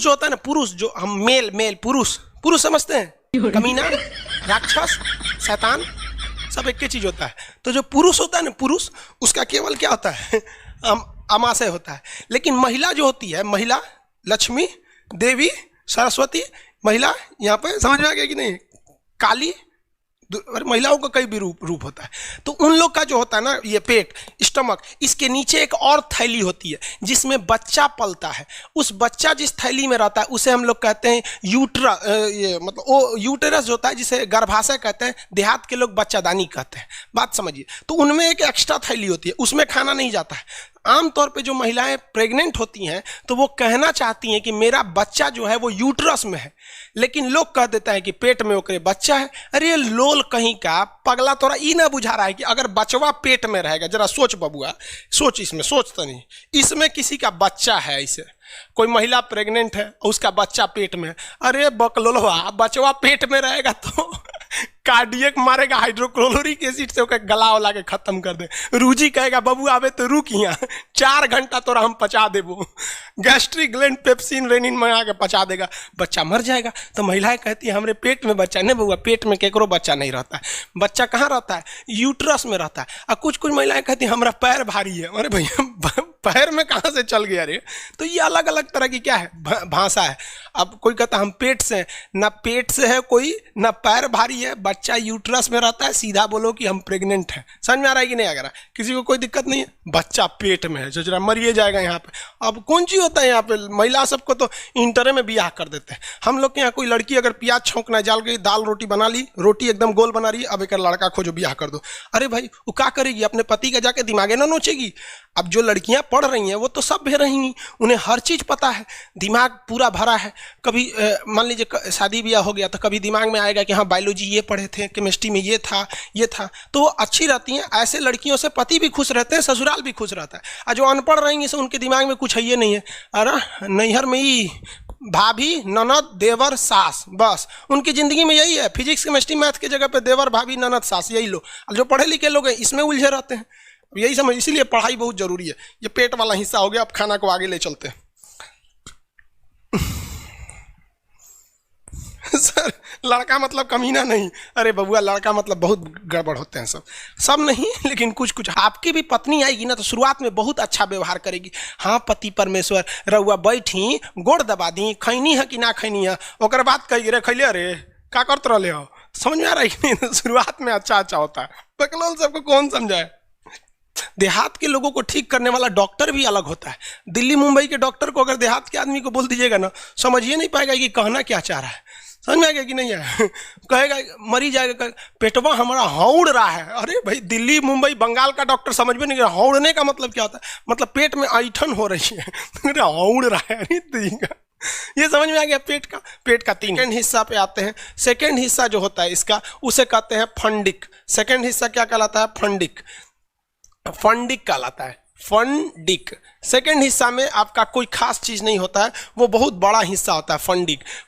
जो होता है ना पुरुष, जो हम मेल पुरुष समझते हैं, कमीना, राक्षस, शैतान, सब एक ही चीज होता है। तो जो पुरुष होता है ना पुरुष, उसका केवल क्या होता है अमाशय होता है। लेकिन महिला जो होती है, महिला लक्ष्मी, देवी, सरस्वती, महिला यहाँ पे समझ में आ गया कि नहीं, काली, महिलाओं का कई भी रूप होता है। तो उन लोग का जो होता है ना ये पेट, स्टमक, इसके नीचे एक और थैली होती है जिसमें बच्चा पलता है। उस बच्चा जिस थैली में रहता है उसे हम लोग कहते हैं ये मतलब वो यूटेरस होता है, जिसे गर्भाशय कहते हैं, देहात के लोग बच्चादानी कहते हैं। बात समझिए। तो उनमें एक एक्स्ट्रा थैली होती है, उसमें खाना नहीं जाता है। आमतौर पे जो महिलाएं प्रेग्नेंट होती हैं तो वो कहना चाहती हैं कि मेरा बच्चा जो है वो यूट्रस में है, लेकिन लोग कह देते हैं कि पेट में ओकरे बच्चा है। अरे लोल कहीं का पगला, तोरा ई ना बुझा रहा है कि अगर बचवा पेट में रहेगा, जरा सोच बबुआ, सोच, इसमें सोच तो नहीं, इसमें किसी का बच्चा है, इसे कोई महिला प्रेग्नेंट है और उसका बच्चा पेट में है। अरे बकलोलवा, बचवा पेट में रहेगा तो कार्डियक मारेगा, हाइड्रोक्लोरिक एसिड से ओके गला उला के खत्म कर दे। रूजी कहेगा बबू आवे तो रुक यहाँ 4 घंटा तोरा हम पचा देबो, गैस्ट्रिक ग्लैंड पेप्सिन रेनिन मंगा के पचा देगा, बच्चा मर जाएगा। तो महिलाएं कहती है हमरे पेट में बच्चा नहीं बबुआ, पेट में केकरो बच्चा नहीं रहता है, बच्चा कहाँ रहता है, यूट्रस में रहता है। और कुछ महिलाएं कहती है हमारा पैर भारी है। अरे भैया पैर में कहाँ से चल गया रे? तो ये अलग अलग तरह की क्या है, भाषा है। अब कोई कहता हम पेट से, ना पेट से है कोई, ना पैर भारी है, बच्चा यूट्रस में रहता है, सीधा बोलो कि हम प्रेग्नेंट हैं। समझ में आ रहा है कि नहीं आ रहा? किसी को कोई दिक्कत नहीं है, बच्चा पेट में है, सोच रहा मरिए जाएगा यहाँ पे। अब कौन चीज होता है यहाँ पे, महिला सबको तो इंटरे में बियाह कर देते हैं। हम लोग के यहाँ कोई लड़की अगर प्याज छौंकना जाल गई, दाल रोटी बना ली, रोटी एकदम गोल बना रही है, अब एक लड़का खोजो बियाह कर दो। अरे भाई वो क्या करेगी, अपने पति का जाके दिमागे ना नोचेगी। अब जो लड़कियां पढ़ रही हैं वो तो सब भी रहेंगी, उन्हें हर चीज पता है, दिमाग पूरा भरा है। कभी मान लीजिए शादी ब्याह हो गया तो कभी दिमाग में आएगा कि हाँ बायोलॉजी ये पढ़े थे, केमिस्ट्री में ये था, तो वो अच्छी रहती हैं। ऐसे लड़कियों से पति भी खुश रहते हैं, ससुराल भी खुश रहता है। और जो अनपढ़ रहेंगी से उनके दिमाग में कुछ है ये नहीं है, अरे नैहर में ही भाभी, ननद, देवर, सास, बस उनकी जिंदगी में यही है। फिजिक्स, केमिस्ट्री, मैथ की जगह पे देवर, भाभी, ननद, सास, यही लो। जो पढ़े लिखे लोग हैं इसमें उलझे रहते हैं, यही समझ। इसीलिए पढ़ाई बहुत जरूरी है। ये पेट वाला हिस्सा हो गया, अब खाना को आगे ले चलते हैं। सर लड़का मतलब कमीना नहीं, अरे बबुआ लड़का मतलब बहुत गड़बड़ होते हैं सब नहीं, लेकिन कुछ। आपकी भी पत्नी आएगी ना तो शुरुआत में बहुत अच्छा व्यवहार करेगी। हाँ पति परमेश्वर रउआ बैठी, गोड़ दबा दी, खैनी है कि ना खैनी है, ओकर बाद कही रे खैले, अरे का करते रहे हो, समझ में आ रहा है कि नहीं? शुरुआत में अच्छा होता है, बकलोल सबको कौन समझाए। देहात के लोगों को ठीक करने वाला डॉक्टर भी अलग होता है। दिल्ली मुंबई के डॉक्टर को अगर देहात के आदमी को बोल दीजिएगा ना, समझिए नहीं पाएगा कि कहना क्या चाह रहा है। समझ में आ गया कि नहीं है? कहेगा मरी जाएगा, पेटवा हमारा हौड़ रहा है। अरे भाई दिल्ली मुंबई बंगाल का डॉक्टर समझ में नहीं, हौड़ने का मतलब क्या होता है, मतलब पेट में ऐठन हो रही है, हौड़ रहा है। ये समझ में आ गया। पेट का 3 हिस्सा पे आते हैं। सेकेंड हिस्सा जो होता है इसका, उसे कहते हैं फंडिक। सेकेंड हिस्सा क्या कहलाता है? फंडिक कहलाता है, फंडिक। सेकेंड हिस्सा में आपका कोई खास चीज नहीं होता है, वो बहुत बड़ा हिस्सा होता है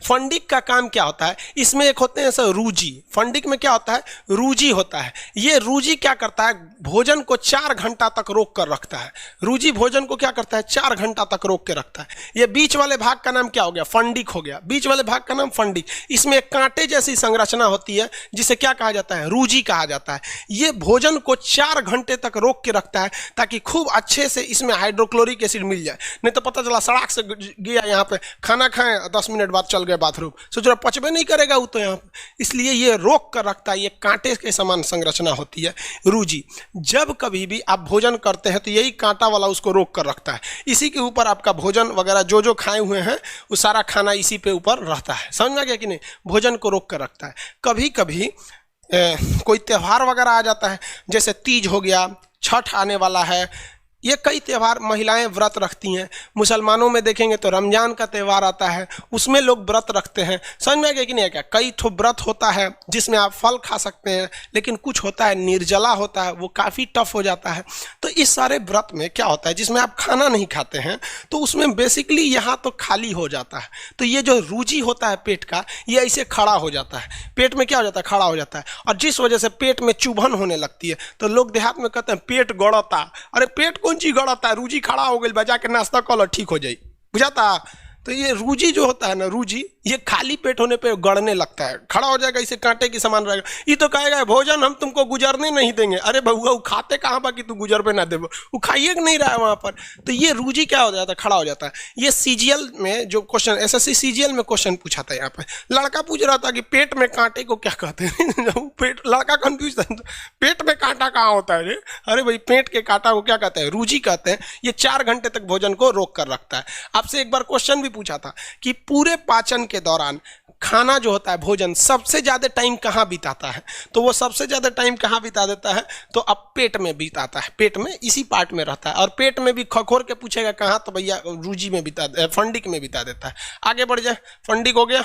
फंडिक का काम क्या होता है, इसमें एक होते हैं सर रूजी। फंडिक में क्या होता है? रूजी होता है। ये रूजी क्या करता है? भोजन को 4 घंटा तक रोक कर रखता है। रूजी भोजन को क्या करता है? 4 घंटा तक रोक के रखता है। ये बीच वाले भाग का नाम क्या हो गया? फंडिक हो गया। बीच वाले भाग का नाम फंडिक। इसमें एक कांटे जैसी संरचना होती है जिसे क्या कहा जाता है? रूजी कहा जाता है। ये भोजन को 4 घंटे तक रोक के रखता है ताकि खूब अच्छे से इसमें हाइड्रोक्लोरिक एसिड मिल जाए। नहीं तो पता चला सड़क से गया यहाँ पे, खाना खाएं 10 मिनट बाद चल गए बाथरूम, सोच रहा पचबे नहीं करेगा वो तो यहाँ पे। इसलिए ये रोक कर रखता है। ये कांटे के समान संरचना होती है रूजी। जब कभी भी आप भोजन करते हैं तो यही कांटा वाला उसको रोक कर रखता है। इसी के ऊपर आपका भोजन वगैरह जो खाए हुए हैं वो सारा खाना इसी पे ऊपर रहता है। समझ में आ गया कि नहीं? भोजन को रोक कर रखता है। कभी कभी कोई त्यौहार वगैरह आ जाता है, जैसे तीज हो गया, छठ आने वाला है, ये कई त्यौहार महिलाएं व्रत रखती हैं। मुसलमानों में देखेंगे तो रमजान का त्यौहार आता है, उसमें लोग व्रत रखते हैं। समझ में आ गया कि नहीं? क्या कई ठो व्रत होता है जिसमें आप फल खा सकते हैं, लेकिन कुछ होता है निर्जला होता है, वो काफ़ी टफ हो जाता है। तो इस सारे व्रत में क्या होता है, जिसमें आप खाना नहीं खाते हैं, तो उसमें बेसिकली यहाँ तो खाली हो जाता है। तो ये जो रूजी होता है पेट का, ये ऐसे खड़ा हो जाता है। पेट में क्या हो जाता है? खड़ा हो जाता है। और जिस वजह से पेट में चुभन होने लगती है तो लोग देहात में कहते हैं पेट गड़ता। अरे पेट कौन चीज गड़ता है? रूजी खड़ा हो गई, बजा के नाश्ता कर लो ठीक हो जाए, बुझाता। तो ये रूजी जो होता है ना, रूजी, ये खाली पेट होने पे गड़ने लगता है, खड़ा हो जाएगा, इसे कांटे की समान रहेगा। ये तो कहेगा भोजन हम तुमको गुजरने नहीं देंगे। अरे बउआ, वो खाते कहाँ बा कि तू गुजर पे ना दे, वो खाइए नहीं रहा है वहाँ पर। तो ये रूजी क्या हो जाता है, खड़ा हो जाता है। ये सीजीएल में जो क्वेश्चन, एसएससी सीजीएल में क्वेश्चन पूछा था, यहाँ पे लड़का पूछ रहा था कि पेट में कांटे को क्या कहते हैं। पेट, लड़का कंफ्यूज था, पेट में कांटा कहाँ होता है रे? अरे भाई, पेट के कांटा को क्या कहते हैं, रूजी कहते हैं। ये 4 घंटे तक भोजन को रोक कर रखता है। आपसे एक बार क्वेश्चन भी पूछा था कि पूरे पाचन के दौरान खाना जो होता है, भोजन, सबसे ज्यादा टाइम कहाँ बिताता है? तो वो सबसे ज्यादा टाइम कहाँ बिता देता है? तो अब पेट में बिताता है, पेट में, इसी पार्ट में रहता है। और पेट में भी खखोर के पूछेगा कहाँ, तो भैया रूजी में बिता, फंडिक में बिता देता है। आगे बढ़ जाए, फंडिक हो गया,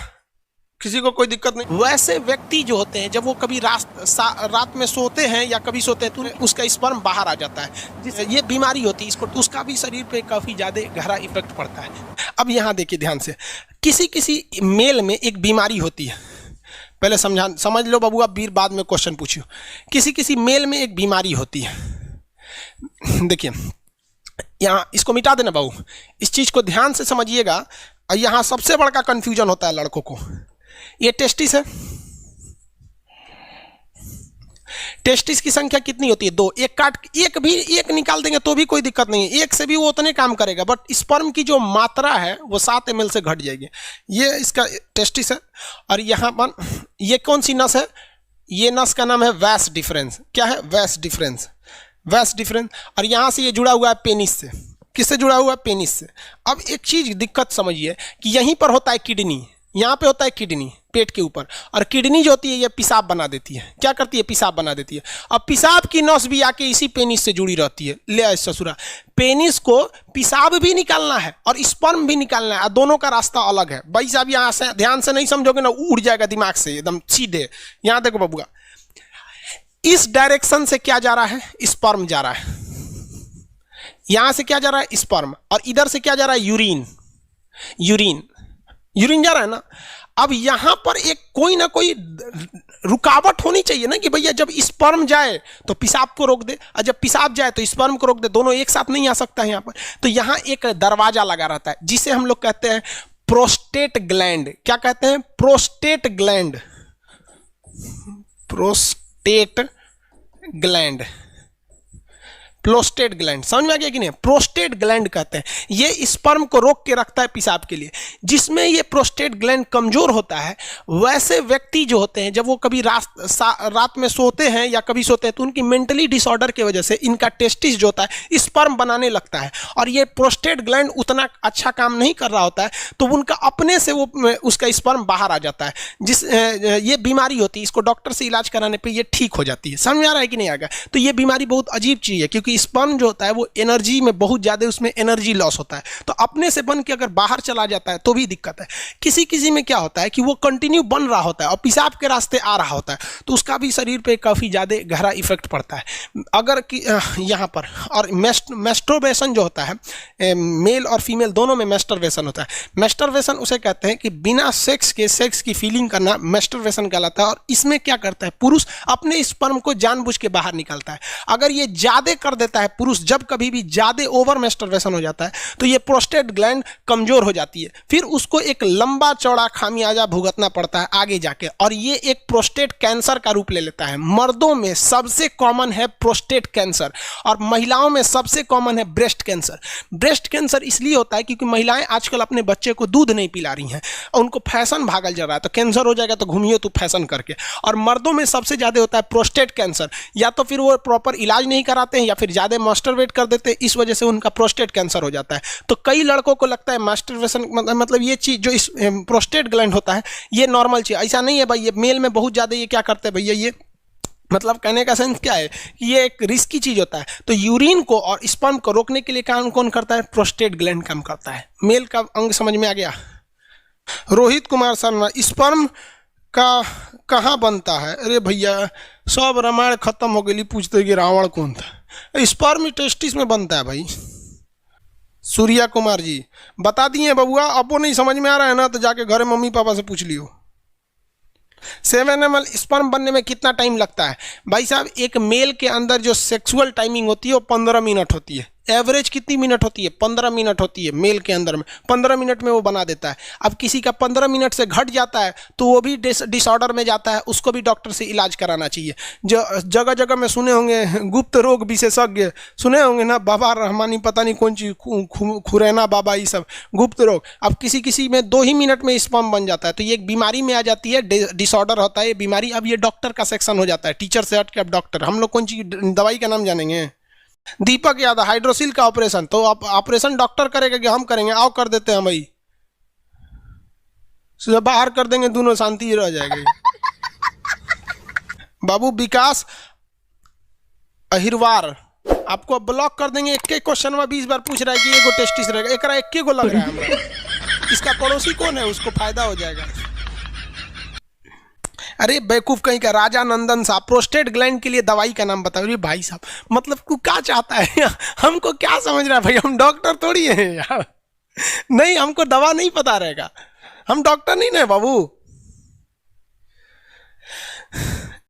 किसी को कोई दिक्कत नहीं। वैसे व्यक्ति जो होते हैं जब वो कभी रात में सोते हैं या कभी सोते हैं तो उसका स्पर्म बाहर आ जाता है, जिससे ये बीमारी होती है इसको, तो उसका भी शरीर पे काफी ज्यादा गहरा इफेक्ट पड़ता है। अब यहाँ देखिए ध्यान से, किसी किसी मेल में एक बीमारी होती है, पहले समझ लो बबुआ, बीर बाद में क्वेश्चन पूछियो। किसी किसी मेल में एक बीमारी होती है। देखिए यहाँ, इसको मिटा देना बाबू, इस चीज को ध्यान से समझिएगा। यहाँ सबसे बड़ा कंफ्यूजन होता है लड़कों को। ये टेस्टिस है, टेस्टिस की संख्या कितनी होती है? 2। एक निकाल देंगे तो भी कोई दिक्कत नहीं है, एक से भी वो उतने काम करेगा, बट स्पर्म की जो मात्रा है वो 7 ml से घट जाएगी। ये इसका टेस्टिस है। और यहाँ पर ये कौन सी नस है? ये नस का नाम है वैस डिफरेंस। क्या है? वैस डिफरेंस, वैस डिफरेंस। और यहाँ से ये जुड़ा हुआ है पेनिस से। किससे जुड़ा हुआ है? पेनिस से। अब एक चीज दिक्कत समझिए कि यहीं पर होता है किडनी, यहाँ पे होता है किडनी पेट के ऊपर, और किडनी जो होती है ये पेशाब बना देती है। क्या करती है? पेशाब बना देती है। अब पेशाब की नस भी आके इसी पेनिस से जुड़ी रहती है। ले आए ससुरा, पेनिस को पेशाब भी निकालना है और स्पर्म भी निकालना है, दोनों का रास्ता अलग है। भाई साहब यहाँ से ध्यान से नहीं समझोगे ना, उड़ जाएगा दिमाग से एकदम सीधे। यहाँ देखो बबुआ, इस डायरेक्शन से क्या जा रहा है? स्पर्म जा रहा है। यहां से क्या जा रहा है? स्पर्म। और इधर से क्या जा रहा है? यूरिन। यूरिन जा रहा है ना। अब यहां पर एक कोई ना कोई रुकावट होनी चाहिए ना, कि भैया जब स्पर्म जाए तो पेशाब को रोक दे, और जब पेशाब जाए तो स्पर्म को रोक दे। दोनों एक साथ नहीं आ सकता है यहाँ पर। तो यहां एक दरवाजा लगा रहता है जिसे हम लोग कहते हैं प्रोस्टेट ग्लैंड। क्या कहते हैं? Prostate gland. Prostate gland, prostate gland, समझ में आ गया कि नहीं? प्रोस्टेट ग्लैंड कहते हैं, ये स्पर्म को रोक के रखता है पेशाब के लिए। जिसमें ये प्रोस्टेट ग्लैंड कमजोर होता है, वैसे व्यक्ति जो होते हैं जब वो कभी रात में सोते हैं या कभी सोते हैं तो उनकी मेंटली डिसऑर्डर की वजह से इनका टेस्टिस जो होता है स्पर्म बनाने लगता है, और ये प्रोस्टेट ग्लैंड उतना अच्छा काम नहीं कर रहा होता है, तो उनका अपने से वो उसका स्पर्म बाहर आ जाता है। ये बीमारी होती है, इसको डॉक्टर से इलाज कराने पर ये ठीक हो जाती है। समझ में आ रहा है कि नहीं? आएगा तो ये बीमारी बहुत अजीब चीज है, क्योंकि स्पर्म जो होता है वो एनर्जी में बहुत ज्यादा, उसमें एनर्जी लॉस होता है। तो अपने से बन के अगर बाहर चला जाता है तो भी दिक्कत है। किसी किसी में क्या होता है कि वो कंटिन्यू बन रहा होता है और पेशाब के रास्ते आ रहा होता है, तो उसका भी शरीर पे काफी ज्यादा गहरा इफेक्ट पड़ता है। अगर यहाँ पर, और मेस्टरबेशन जो होता है, मेल और फीमेल दोनों में मेस्टरबेशन होता है। मेस्टरबेशन उसे कहते हैं कि बिना सेक्स की फीलिंग करना मेस्टरबेशन कहलाता है। और इसमें क्या करता है? पुरुष अपने स्पर्म को जानबूझ के बाहर निकालता है। अगर ये ज्यादा कर देता है पुरुष, जब कभी भी ज्यादा ओवर मेस्टरबेशन हो जाता है तो ये प्रोस्टेट ग्लैंड कमजोर हो जाती है, फिर उसको एक लंबा चौड़ा खामियाजा भुगतना पड़ता है आगे जाके, और ये एक प्रोस्टेट कैंसर का रूप ले लेता है। मर्दों में सबसे कॉमन है प्रोस्टेट कैंसर, और महिलाओं में सबसे कॉमन है ब्रेस्ट कैंसर। ब्रेस्ट कैंसर इसलिए होता है क्योंकि महिलाएं आजकल अपने बच्चे को दूध नहीं पिला रही हैं, उनको फैशन भागल जा रहा है, तो कैंसर हो जाएगा तो घूमिए तू फैशन करके। और मर्दों में सबसे ज्यादा होता है प्रोस्टेट कैंसर, या तो फिर वो प्रॉपर इलाज नहीं कराते हैं या फिर ज्यादा मास्टरबेट कर देते हैं, इस वजह से उनका प्रोस्टेट कैंसर हो जाता है। तो कई लड़कों को लगता है मास्टरबेशन मतलब ये चीज जो इस प्रोस्टेट ग्लैंड होता है ये नॉर्मल चीज, ऐसा नहीं है भाई। ये मेल में बहुत ज्यादा ये क्या करते हैं भैया, ये मतलब कहने का सेंस क्या है कि ये एक रिस्की चीज होता है। तो यूरिन को और स्पर्म को रोकने के लिए काम कौन करता है? प्रोस्टेट ग्लैंड काम करता है। मेल का अंग समझ में आ गया? रोहित कुमार शर्मा, स्पर्म का कहाँ बनता है? अरे भैया सब रामायण खत्म हो गई, पूछते कि रावण कौन था? स्पर्म टेस्टिस में बनता है भाई। सूर्या कुमार जी बता दिए बबुआ, अब वो नहीं समझ में आ रहा है ना तो जाके घर मम्मी पापा से पूछ लियो। 7 ml स्पर्म बनने में कितना टाइम लगता है? भाई साहब एक मेल के अंदर जो सेक्सुअल टाइमिंग होती है वो 15 मिनट होती है। एवरेज कितनी मिनट होती है? 15 मिनट होती है मेल के अंदर में, 15 मिनट में वो बना देता है। अब किसी का 15 मिनट से घट जाता है तो वो भी डिसऑर्डर में जाता है, उसको भी डॉक्टर से इलाज कराना चाहिए। जो जगह जगह में सुने होंगे गुप्त रोग विशेषज्ञ, सुने होंगे ना, बाबा रहमानी पता नहीं कौन चीज, खुरैना बाबा, ये सब गुप्त रोग। अब किसी किसी में 2 ही मिनट में स्पर्म बन जाता है, तो ये एक बीमारी में आ जाती है, डिसऑर्डर होता है ये बीमारी। अब ये डॉक्टर का सेक्शन हो जाता है, टीचर से हट के अब डॉक्टर। हम लोग कौन चीज दवाई का नाम जानेंगे? दीपक यादव, हाइड्रोसिल का ऑपरेशन, तो आप ऑपरेशन डॉक्टर करेगा कि हम करेंगे? आओ कर देते हैं भाई, बाहर कर देंगे, दोनों शांति रह जाएगी। बाबू विकास अहिरवार, आपको ब्लॉक कर देंगे। एक क्वेश्चन में 20 बार पूछ रहा है कि एगो टेस्टिस रहेगा, एक को लग रहा है हमरा। इसका पड़ोसी कौन है, उसको फायदा हो जाएगा। अरे बेवकूफ कहीं का। राजा नंदन साहब, प्रोस्टेट ग्लैंड के लिए दवाई का नाम बताओ। अरे भाई साहब, मतलब तू क्या चाहता है? हमको क्या समझ रहा है भाई, हम डॉक्टर थोड़ी हैं यार। नहीं, हमको दवा नहीं पता रहेगा, हम डॉक्टर नहीं ना बाबू।